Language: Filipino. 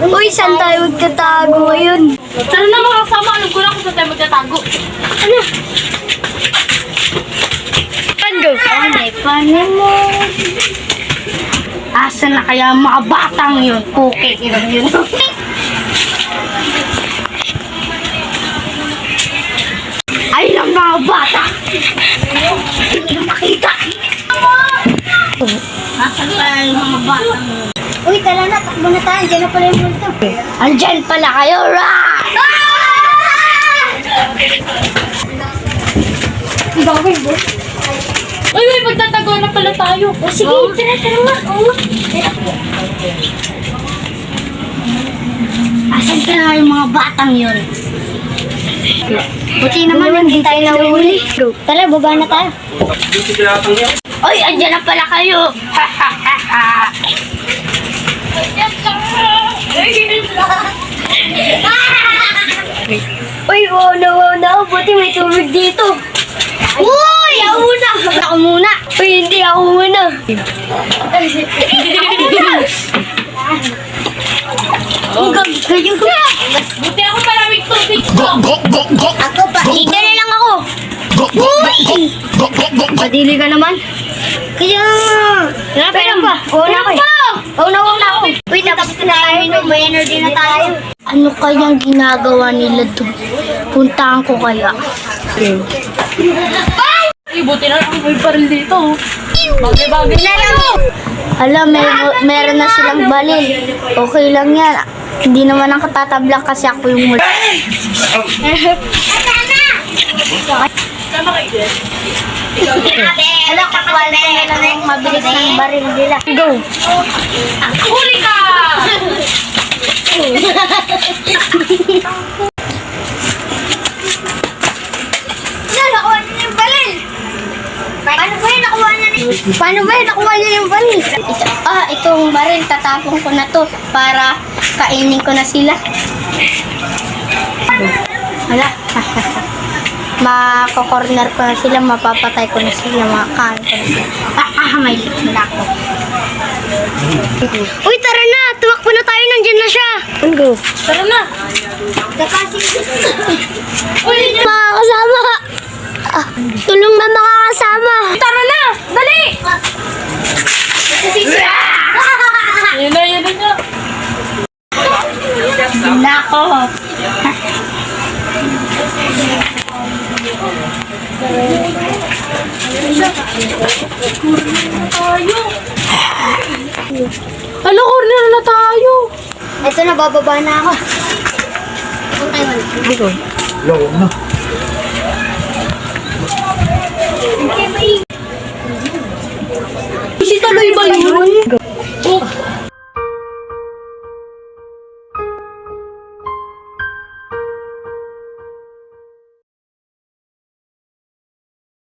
Uy, saan tayo magtatago ngayon? Sana na mga kasama, alam ko lang kung saan tayo magtatago. Ano? Go! Paano mo? Asa na kaya ang mga batang yun? Okay, ilang yun. Ay lang mga bata! Hindi na makita! Asan kaya yung mga batang yun? Uy, tara na, takbo na tayo. Diyan na pala yung multo. Andyan pala kayo! Rah! Ang gagawin mo? Uy, magtatago na pala tayo. O sige, tara nga. Oo. Asan kaya yung mga batang yun? Buti naman, hindi tayo nahuli. Tara, baba na tayo. Uy, andyan na pala kayo! Uy, wow na. Buti may tubig dito. Uy, ako muna. Ako muna. Uy, hindi ako muna. Ang gagayo ko. Buti ako maraming tubig ko! Ako pa. Higa na lang ako. Uy! Padili ka naman. Kaya... Pero pa. Una ko eh. Una ako. Uy, tapos na tayo. May energy na tayo. Ano kayang ginagawa nila doon? Puntahan ko kaya. Ay, buti na lang may baril dito. Bagay-bagay na lang. Alam, meron na silang balil. Okay lang yan. Hindi naman ang katatablang kasi ako yung mula. Alam, kakuha na lang yung mabilis ng baril nila. Go! Huli ka! Nakuha niya yung balil! Paano ba yun nakuha niya yung balil? Itong baril, tatapon ko na to para kainin ko na sila. Wala. Mako-corner ko na sila, mapapatay ko na sila, makakain ko na sila. May lit na ako. Uy, tara na! Tumakbo na tayo, nandyan na siya! Go! Tara na! Uy, makakasama! Tulong na makakasama! Tara na! Dali! Yun na. Nako! Alo, corner na tayo. Ito na, bababa na ako. Okay, wala.